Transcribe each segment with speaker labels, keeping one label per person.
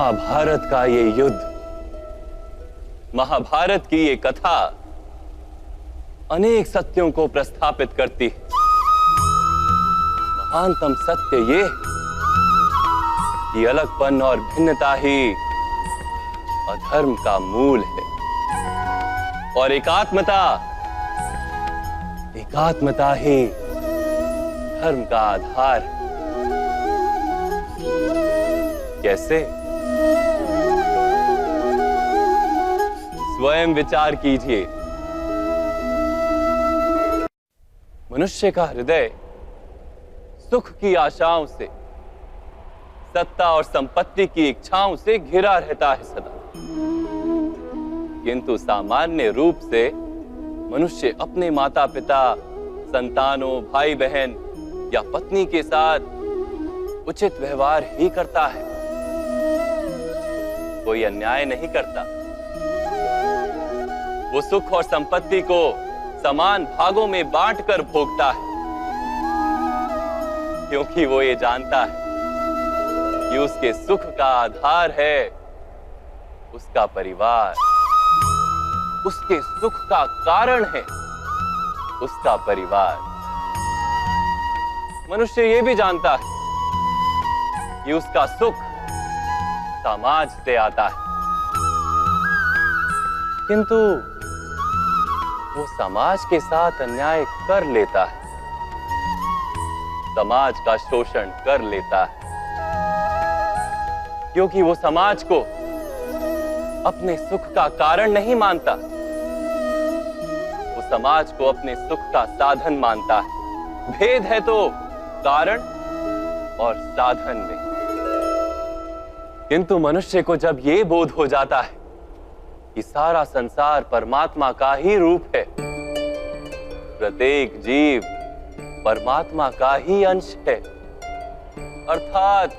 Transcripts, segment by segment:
Speaker 1: महाभारत का ये युद्ध, महाभारत की ये कथा अनेक सत्यों को प्रस्थापित करती है। महानतम सत्य ये कि अलगपन और भिन्नता ही अधर्म का मूल है और एकात्मता ही धर्म का आधार है। कैसे? स्वयं विचार कीजिए। मनुष्य का हृदय सुख की आशाओं से, सत्ता और संपत्ति की इच्छाओं से घिरा रहता है सदा, किंतु सामान्य रूप से मनुष्य अपने माता पिता, संतानों, भाई बहन या पत्नी के साथ उचित व्यवहार ही करता है, कोई अन्याय नहीं करता। वो सुख और संपत्ति को समान भागों में बांटकर भोगता है, क्योंकि वो ये जानता है कि उसके सुख का आधार है उसका परिवार, उसके सुख का कारण है उसका परिवार। मनुष्य ये भी जानता है कि उसका सुख समाज से आता है, किंतु वो समाज के साथ अन्याय कर लेता है, समाज का शोषण कर लेता है, क्योंकि वो समाज को अपने सुख का कारण नहीं मानता, वो समाज को अपने सुख का साधन मानता है। भेद है तो कारण और साधन में। किंतु मनुष्य को जब ये बोध हो जाता है कि सारा संसार परमात्मा का ही रूप है, प्रत्येक जीव परमात्मा का ही अंश है, अर्थात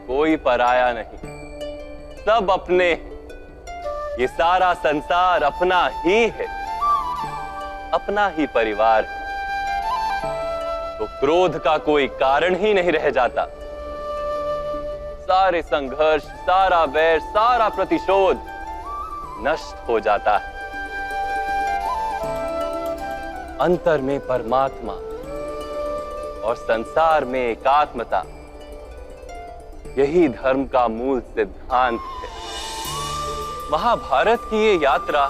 Speaker 1: कोई पराया नहीं, सब अपने, ये सारा संसार अपना ही है, अपना ही परिवार है, तो क्रोध का कोई कारण ही नहीं रह जाता। सारे संघर्ष, सारा वैर, सारा प्रतिशोध नष्ट हो जाता है। अंतर में परमात्मा और संसार में एकात्मता, यही धर्म का मूल सिद्धांत है। महाभारत की ये यात्रा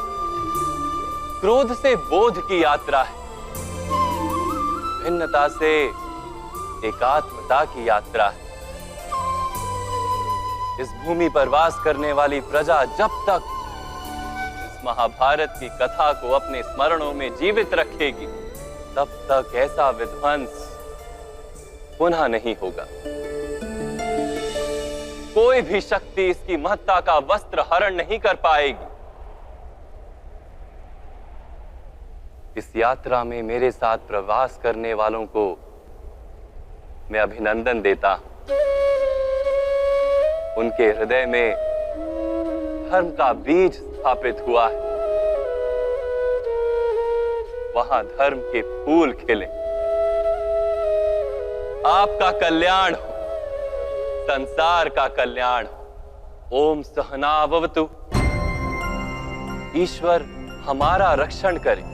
Speaker 1: क्रोध से बोध की यात्रा है, भिन्नता से एकात्मता की यात्रा है। इस भूमि पर वास करने वाली प्रजा जब तक इस महाभारत की कथा को अपने स्मरणों में जीवित रखेगी, तब तक ऐसा विध्वंस पुनः नहीं होगा। कोई भी शक्ति इसकी महत्ता का वस्त्र हरण नहीं कर पाएगी। इस यात्रा में मेरे साथ प्रवास करने वालों को मैं अभिनंदन देता हूं। उनके हृदय में धर्म का बीज स्थापित हुआ है, वहां धर्म के फूल खिले। आपका कल्याण हो, संसार का कल्याण हो। ओम सहना भवतु। ईश्वर हमारा रक्षण करे।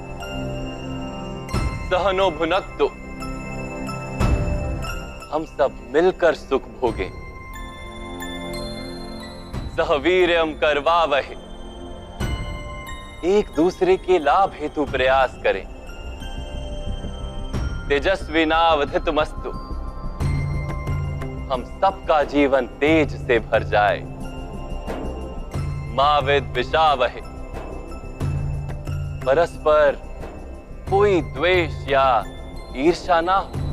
Speaker 1: सहनो भुनक्तु। हम सब मिलकर सुख भोगें। सहवीर्यम करवावहे। एक दूसरे के लाभ हेतु प्रयास करें। तेजस्विनावधितमस्तु। हम सबका जीवन तेज से भर जाए। मा विद्विषावहे। परस्पर कोई द्वेष या ईर्ष्या ना हो।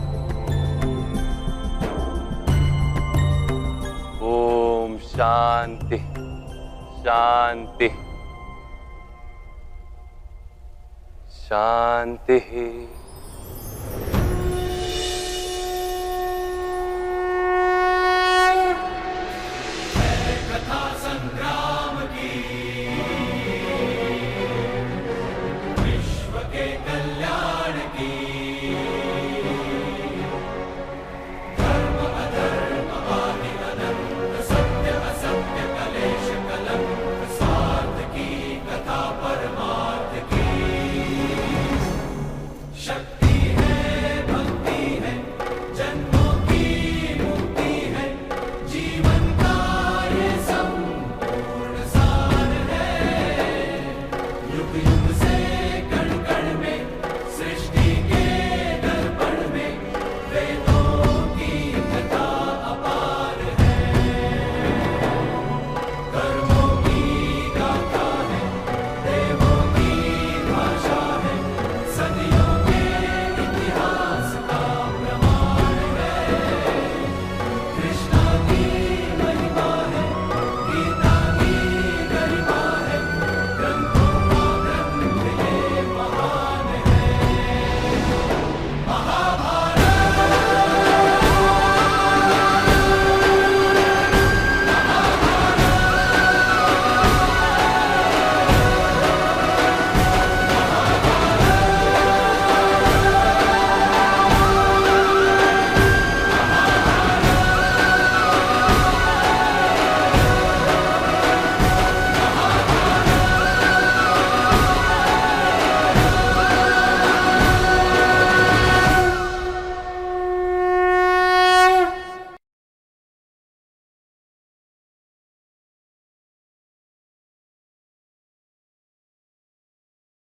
Speaker 1: ओम शांति शांति शांति।